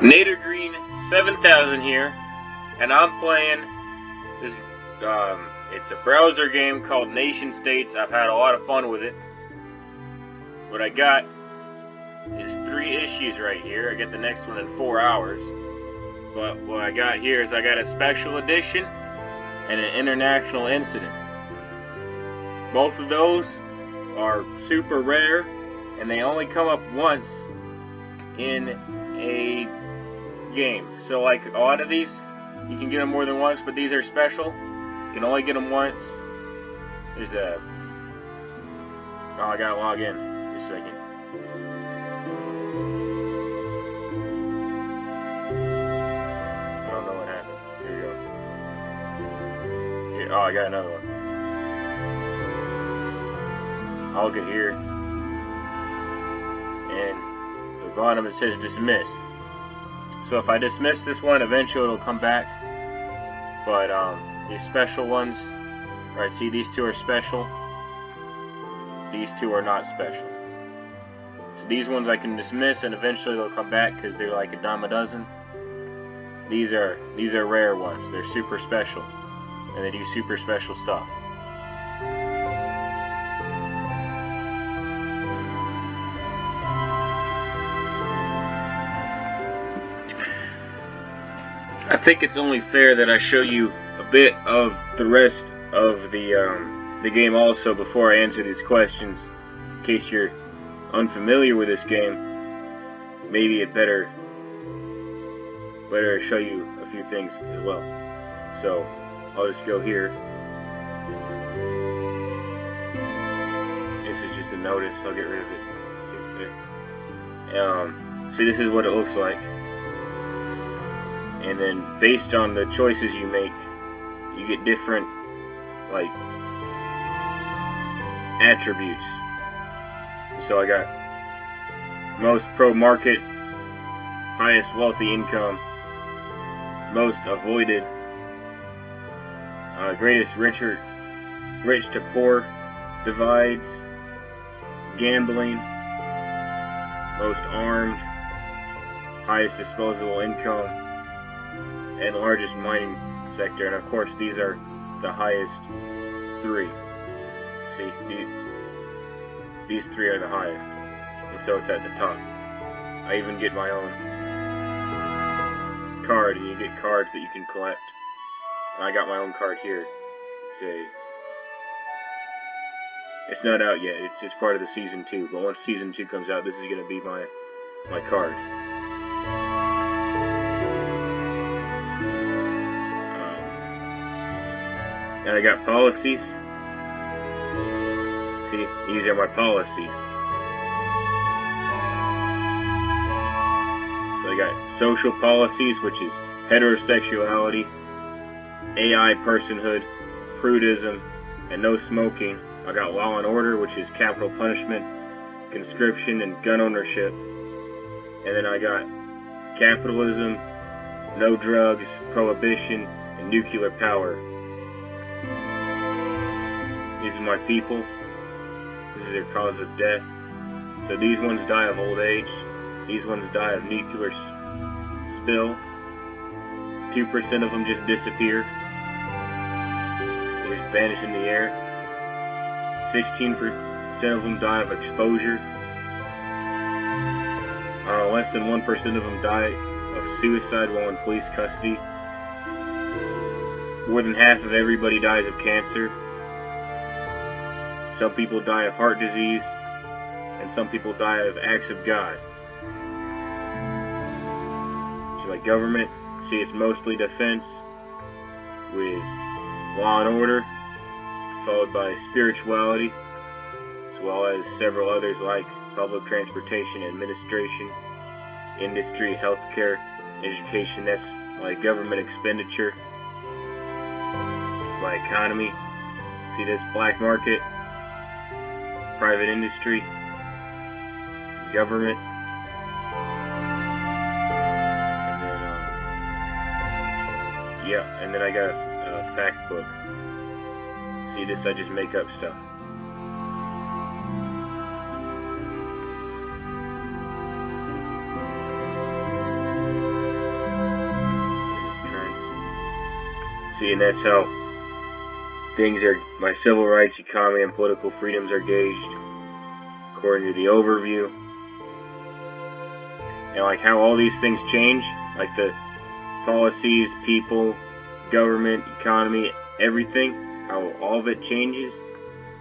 NatorGreen7000 here, and I'm playing this. It's a browser game called NationStates. I've had a lot of fun with it. What I got is 3 issues right here. I get the next one in 4 hours. But what I got here is I got a special edition and an international incident. Both of those are super rare, and they only come up once in a game. So like a lot of these, you can get them more than once, but these are special. You can only get them once. There's a... Oh, I gotta log in. Just a second. I don't know what happened. Here we go. Here, oh, I got another one. I'll get here. And at the bottom it says dismiss. So if I dismiss this one, eventually it'll come back. But these special ones, right? See, these two are special. These two are not special. So these ones I can dismiss, and eventually they'll come back because they're like a dime a dozen. These are rare ones. They're super special, and they do super special stuff. I think it's only fair that I show you a bit of the rest of the game also before I answer these questions. In case you're unfamiliar with this game, maybe it better show you a few things as well. So I'll just go here. This is just a notice. I'll get rid of it. See, this is what it looks like. And then based on the choices you make, you get different like attributes. So I got most pro-market, highest wealthy income, most avoided, greatest rich to poor divides, gambling, most armed, highest disposable income, and largest mining sector. And of course these are the highest 3. See, these 3 are the highest, and so it's at the top. I even get my own card, and you get cards that you can collect. And I got my own card here. It's not out yet. It's part of the season 2. But once season 2 comes out, this is gonna be my card. And I got policies. See, these are my policies. So I got social policies, which is heterosexuality, AI personhood, prudism, and no smoking. I got law and order, which is capital punishment, conscription, and gun ownership. And then I got capitalism, no drugs, prohibition, and nuclear power. These are my people. This is their cause of death. So these ones die of old age. These ones die of nuclear spill. 2% of them just disappear. They just vanish in the air. 16% of them die of exposure. Less than 1% of them die of suicide while in police custody. More than half of everybody dies of cancer. Some people die of heart disease, and some people die of acts of God. So like government, see, it's mostly defense, with law and order, followed by spirituality, as well as several others like public transportation, administration, industry, healthcare, education. That's like government expenditure. My economy, see this black market, private industry, government, and then I got a fact book. See this, I just make up stuff. See, and that's how things are. My civil rights, economy, and political freedoms are gauged according to the overview. And like how all these things change, like the policies, people, government, economy, everything, how all of it changes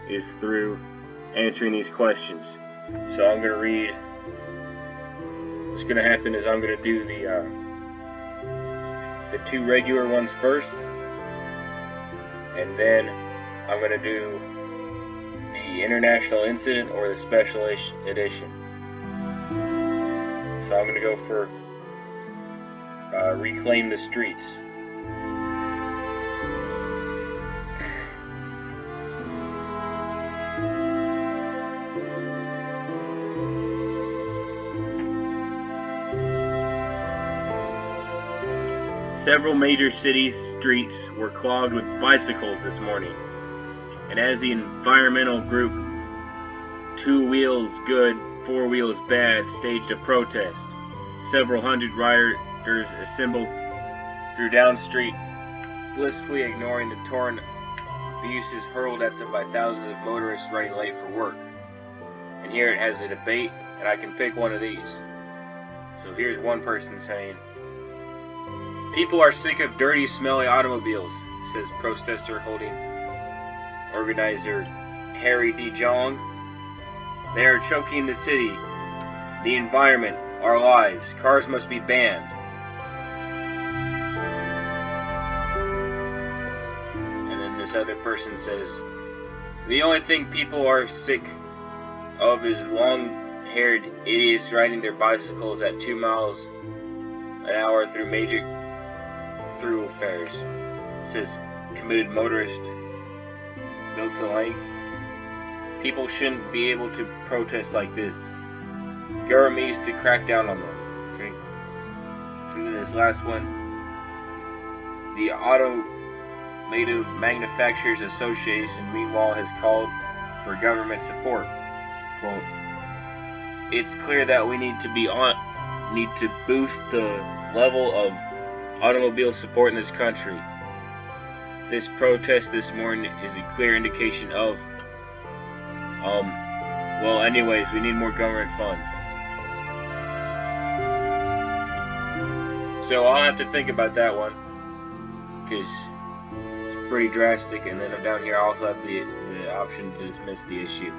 is through answering these questions. So I'm going to read. What's going to happen is I'm going to do the two regular ones first, and then I'm going to do the international incident or the special edition. So I'm going to go for Reclaim the Streets. Several major city streets were clogged with bicycles this morning, and as the environmental group Two Wheels Good, Four Wheels Bad staged a protest, several hundred riders assembled through Down Street, blissfully ignoring the torrent abuses hurled at them by thousands of motorists running late for work. And here it has a debate, and I can pick one of these. So here's one person saying, "People are sick of dirty, smelly automobiles," says protester holding organizer Harry D. Jong. "They are choking the city, the environment, our lives. Cars must be banned." And then this other person says, "The only thing people are sick of is long-haired idiots riding their bicycles at 2 miles an hour through major thoroughfares," says committed motorist Milton Lake. "People shouldn't be able to protest like this. Government needs to crack down on them." Okay. And then this last one, the Automotive Manufacturers Association, meanwhile, has called for government support. Quote, "It's clear that we need to boost the level of automobile support in this country. This protest this morning is a clear indication of, well, anyways, we need more government funds." So I'll have to think about that one, because it's pretty drastic. And then down here I also have the option to dismiss the issue.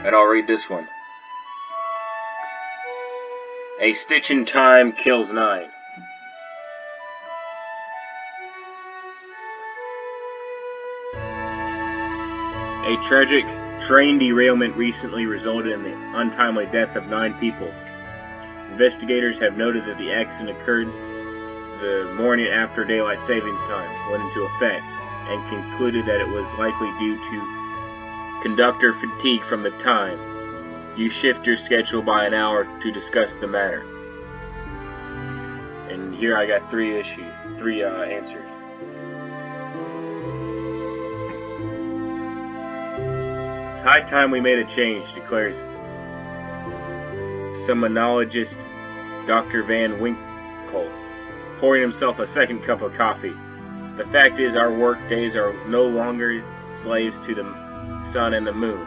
And I'll read this one. "A stitch in time kills 9. A tragic train derailment recently resulted in the untimely death of 9 people. Investigators have noted that the accident occurred the morning after daylight savings time went into effect, and concluded that it was likely due to conductor fatigue from the time. You shift your schedule by an hour to discuss the matter." And here I got three answers. "It's high time we made a change," declares summonologist Dr. Van Winkle, pouring himself a second cup of coffee. "The fact is, our work days are no longer slaves to the sun and the moon,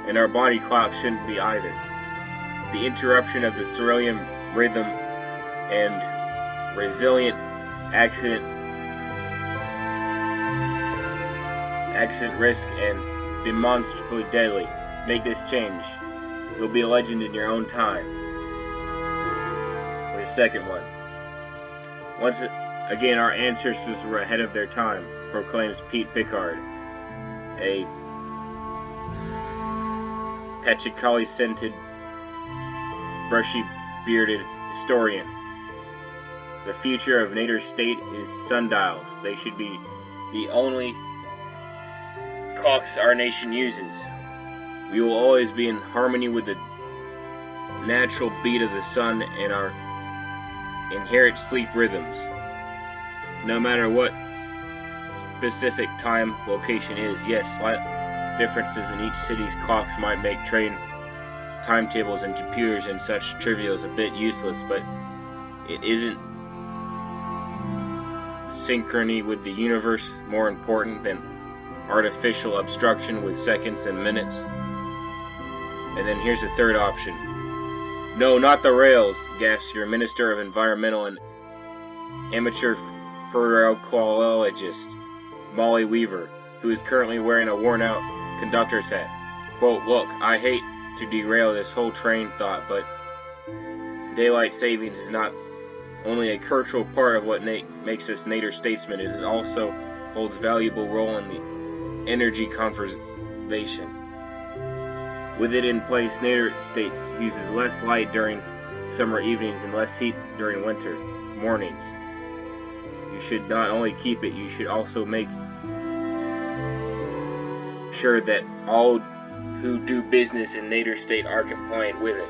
and our body clocks shouldn't be either. The interruption of the circadian rhythm and resilient accident risk and demonstrably deadly. Make this change. You'll be a legend in your own time." The second one. "Once again, our ancestors were ahead of their time," proclaims Pete Pickard, a patchouli-scented, brushy-bearded historian. "The future of NatorStates is sundials. They should be the only clocks our nation uses. We will always be in harmony with the natural beat of the sun and our inherent sleep rhythms. No matter what specific time location is, yes, slight differences in each city's clocks might make train timetables and computers and such trivial is a bit useless, but it isn't synchrony with the universe more important than artificial obstruction with seconds and minutes? And then here's the third option. No, not the rails, gasps your Minister of Environmental and amateur pharmacologist, Molly Weaver, who is currently wearing a worn-out conductor's hat. Quote, look, I hate to derail this whole train thought, but daylight savings is not only a crucial part of what makes us Nader statesmen, it also holds a valuable role in the energy conservation. With it in place, Nader States uses less light during summer evenings and less heat during winter mornings. You should not only keep it, you should also make sure that all who do business in Nader State are compliant with it.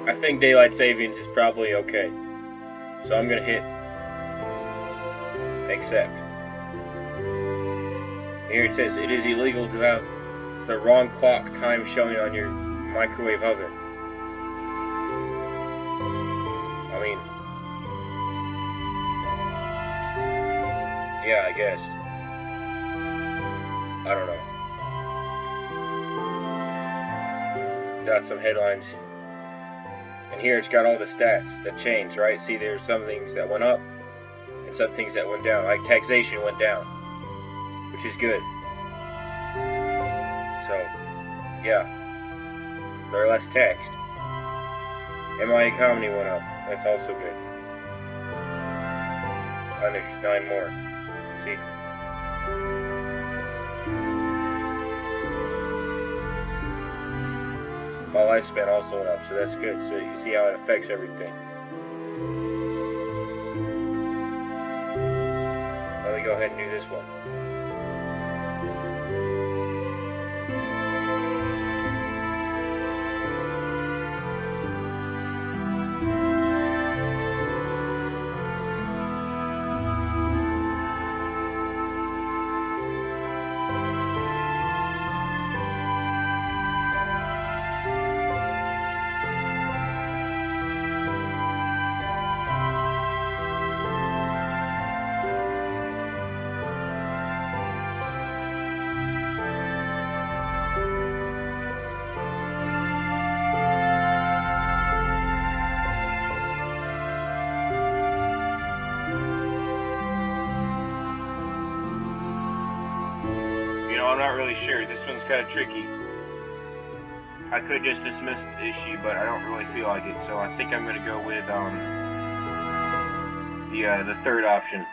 I think daylight savings is probably okay. So I'm going to hit accept. Here it says it is illegal to have the wrong clock time showing on your microwave oven. I mean, yeah, I guess. I don't know. Got some headlines. And here it's got all the stats that changed, right? See, there's some things that went up and some things that went down. Like taxation went down, which is good. So, yeah, they're less taxed. And my economy went up. That's also good. And there's 9 more. See? My lifespan also went up, so that's good. So you see how it affects everything. Let me go ahead and do this one. I'm not really sure. This one's kind of tricky. I could just dismiss the issue, but I don't really feel like it, so I think I'm going to go with the third option.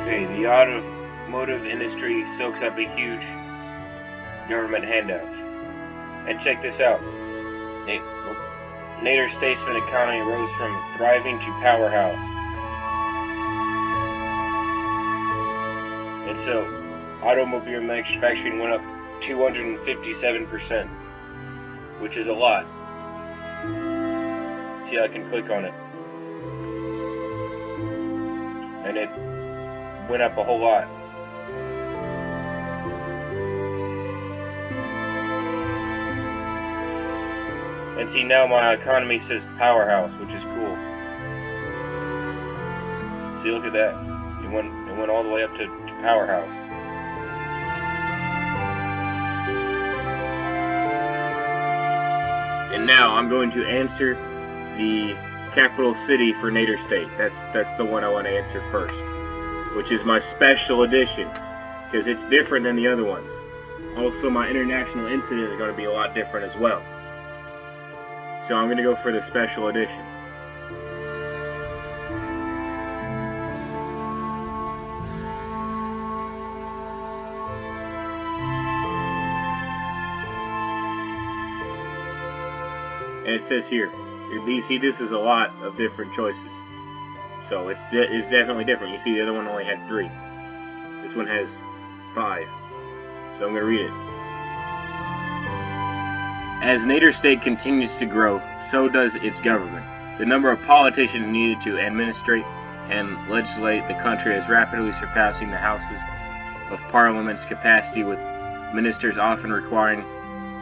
Okay, the automotive industry soaks up a huge government handout. And check this out. Nader statesman economy rose from thriving to powerhouse. And so, automobile manufacturing went up 257%, which is a lot. See, I can click on it. And it went up a whole lot. And see, now my economy says powerhouse, which is cool. See, look at that. It went all the way up to powerhouse. And now I'm going to answer the capital city for Nader State. That's the one I want to answer first, which is my special edition, because it's different than the other ones. Also, my international incident is going to be a lot different as well. So I'm going to go for the special edition. And it says here, you see this is a lot of different choices. So it's definitely different. You see the other one only had 3. This one has 5. So I'm going to read it. As NatorState continues to grow, so does its government. The number of politicians needed to administrate and legislate the country is rapidly surpassing the Houses of Parliament's capacity, with ministers often requiring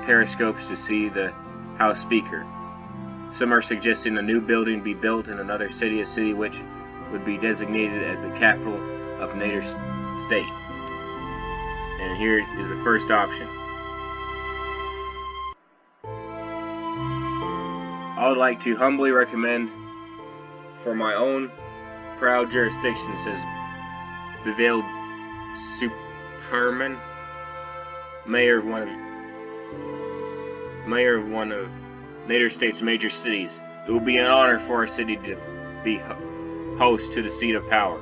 periscopes to see the House Speaker. Some are suggesting a new building be built in another city, a city which would be designated as the capital of NatorState. And here is the first option. I would like to humbly recommend for my own proud jurisdiction, says Beveled Superman, mayor of one of NatorState's major cities. It will be an honor for our city to be host to the seat of power.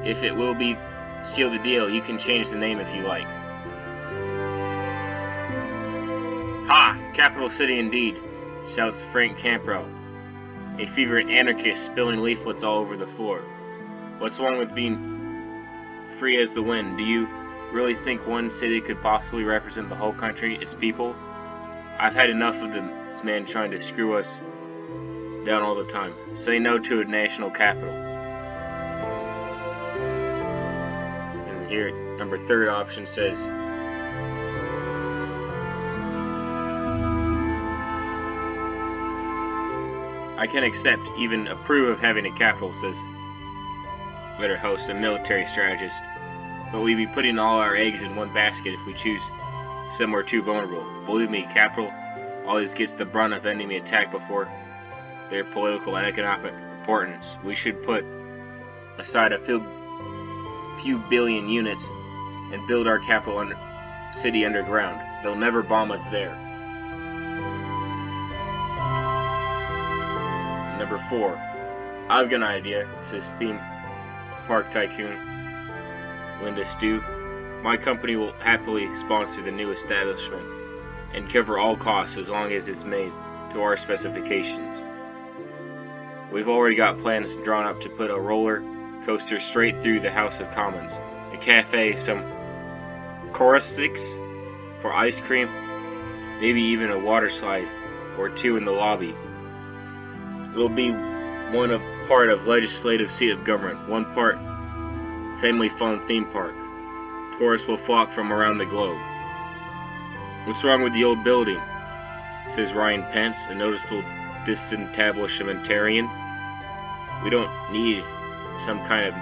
If it will be seal the deal, you can change the name if you like. Ha! Capital City indeed, shouts Frank Campbell, a fevered anarchist spilling leaflets all over the floor. What's wrong with being free as the wind? Do you really think one city could possibly represent the whole country, its people? I've had enough of this man trying to screw us down all the time. Say no to a national capital. And here, number third option says, I can accept, even approve of having a capital, says Better Host, a military strategist. But we'd be putting all our eggs in one basket if we choose somewhere too vulnerable. Believe me, capital always gets the brunt of enemy attack before their political and economic importance. We should put aside a few billion units and build our capital city underground. They'll never bomb us there. Number 4. I've got an idea, says theme park tycoon Linda Stew. My company will happily sponsor the new establishment and cover all costs as long as it's made to our specifications. We've already got plans drawn up to put a roller coaster straight through the House of Commons, a cafe, some coruscates for ice cream, maybe even a water slide or two in the lobby. It'll be part of legislative seat of government, one part family fun theme park. Tourists will flock from around the globe. What's wrong with the old building? Says Ryan Pence, a noticeable disestablishmentarian. We don't need some kind of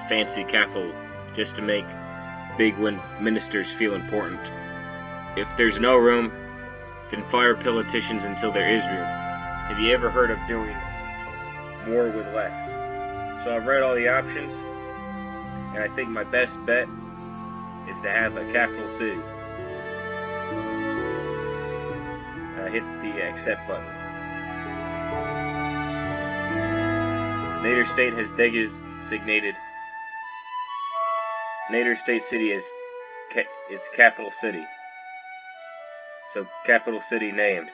fancy capital just to make big ministers feel important. If there's no room, then fire politicians until there is room. Have you ever heard of doing more with less? So I've read all the options, and I think my best bet is to have a capital city. And I hit the accept button. NatorState has designated NatorState City as its capital city. So capital city named.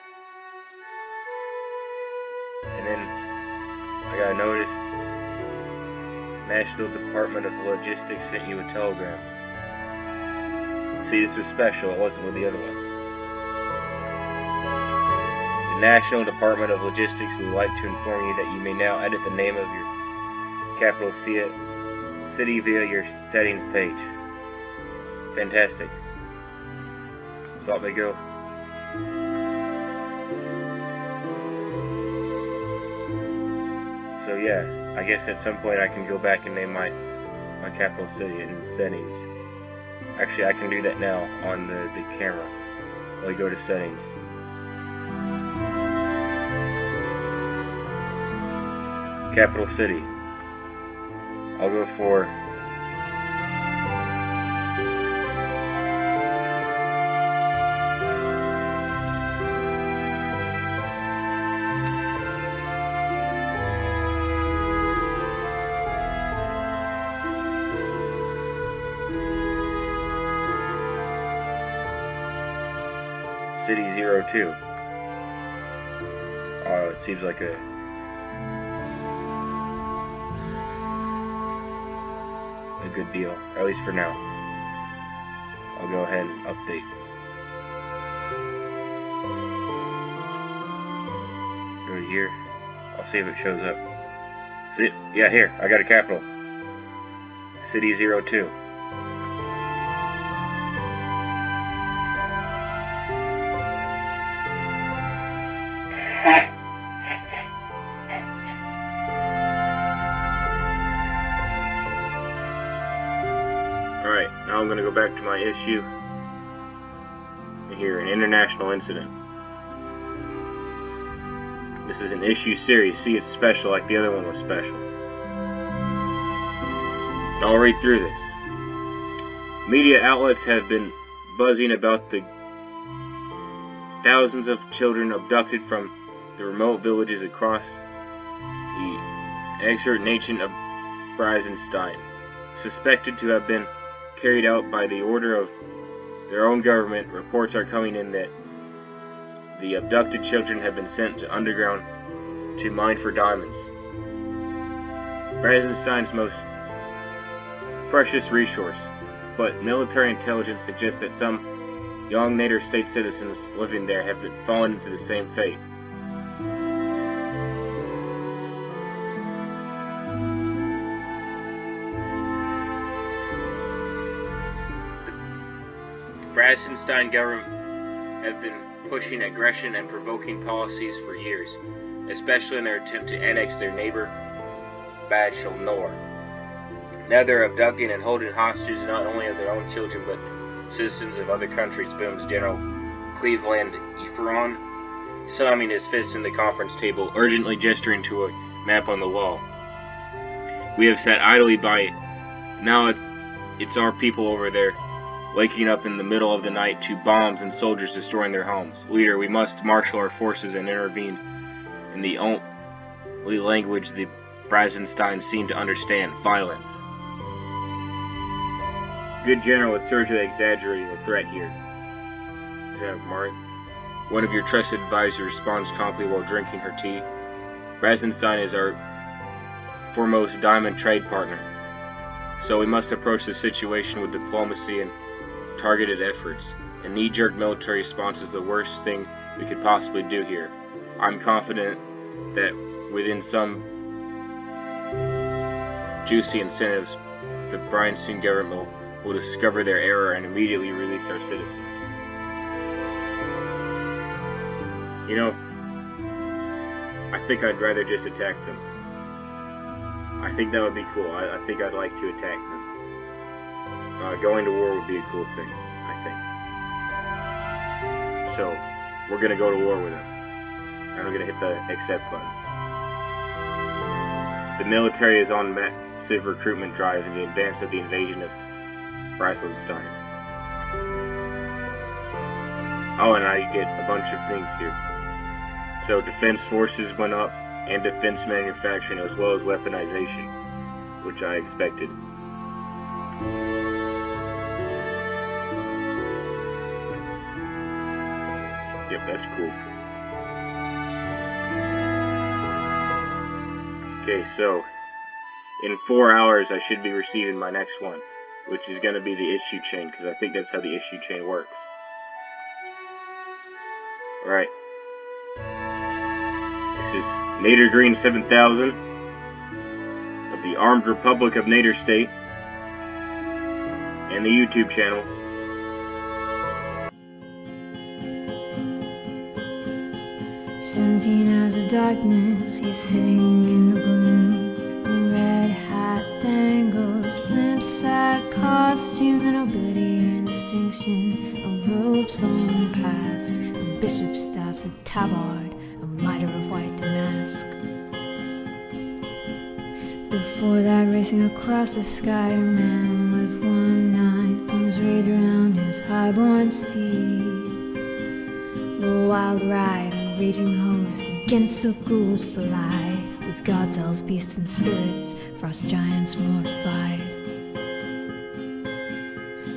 And then I got a notice. National Department of Logistics sent you a telegram. See, this was special. It wasn't with the other ones. The National Department of Logistics would like to inform you that you may now edit the name of your capital city via your settings page. Fantastic. So off they go. So yeah, I guess at some point I can go back and name my capital city in settings. Actually, I can do that now on the camera. I'll go to settings. Capital city. I'll go for City 02. Oh, it seems like a good deal, at least for now. I'll go ahead and update. here. I'll see if it shows up. Yeah, here, I got a capital. City 02. Alright, now I'm going to go back to my issue. Here, an international incident. This is an issue series. See, it's special like the other one was special. I'll read through this. Media outlets have been buzzing about the thousands of children abducted from the remote villages across the exurban nation of Brazenstein, suspected to have been carried out by the order of their own government. Reports are coming in that the abducted children have been sent to underground to mine for diamonds, Brazenstein's most precious resource. But military intelligence suggests that some young NatorStates citizens living there have fallen into the same fate. The Brazenstein government have been pushing aggression and provoking policies for years, especially in their attempt to annex their neighbor, Bad Shulnor. Now they're abducting and holding hostage not only of their own children, but citizens of other countries, booms General Cleveland Efron, slamming his fist in the conference table, urgently gesturing to a map on the wall. We have sat idly by it. Now it's our people over there, waking up in the middle of the night to bombs and soldiers destroying their homes. Leader, we must marshal our forces and intervene in the only language the Brazenstein seem to understand: violence. Good General is surgically exaggerating the threat here. Lieutenant Martin, one of your trusted advisors, responds calmly while drinking her tea. Brazenstein is our foremost diamond trade partner, so we must approach the situation with diplomacy and targeted efforts. A knee-jerk military response is the worst thing we could possibly do here. I'm confident that within some juicy incentives, the Brazenstein government will discover their error and immediately release our citizens. You know, I think I'd rather just attack them. I think that would be cool. I think I'd like to attack them. Going to war would be a cool thing, I think. So, we're going to go to war with them. And I'm going to hit the accept button. The military is on massive recruitment drive in the advance of the invasion of Brazenstein. Oh, and I get a bunch of things here. So defense forces went up, and defense manufacturing, as well as weaponization, which I expected. Yep, that's cool. Okay, so in 4 hours I should be receiving my next one, which is going to be the issue chain, because I think that's how the issue chain works. Alright. This is NatorGreen7000 of the Armed Republic of NatorState and the YouTube channel. "17 hours of darkness, he's sitting in the gloom. A red hat dangles, lamp-side costume, the nobility and distinction of robes long past, a bishop's staff, the tabard, a mitre of white damask. Before that, racing across the sky, a man with one knife, storms rage around his highborn steed. The wild ride, raging host against the ghouls fly, with gods, elves, beasts, and spirits, frost giants mortified.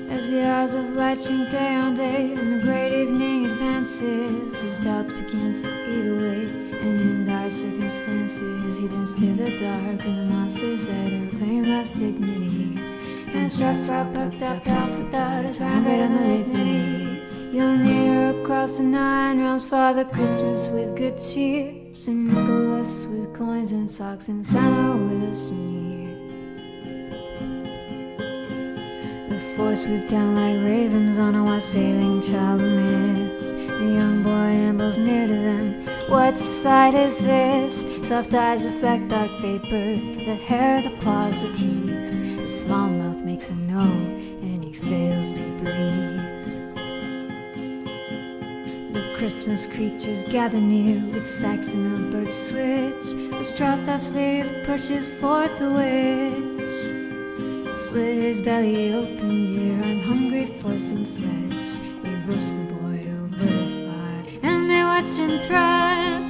As the hours of light shrink day on day, and the great evening advances, his doubts begin to eat away, and in dire circumstances he turns to the dark and the monsters that reclaim last dignity, and struck for pucked up elf without his rampart on the litany. You'll near across the 9 realms, Father Christmas with good cheer. St. Nicholas with coins and socks, and Santa with a sneer. The four swoop down like ravens on a wassailing child amidst. The young boy ambles near to them. What sight is this? Soft eyes reflect dark vapor. The hair, the claws, the teeth. The small mouth makes a no, and he fails to breathe. The Christmas creatures gather near with sacks and a birch switch. The straw-stuffed slave pushes forth the witch. Slit his belly open, dear, I'm hungry for some flesh. They roast the boy over the fire, and they watch him thrive.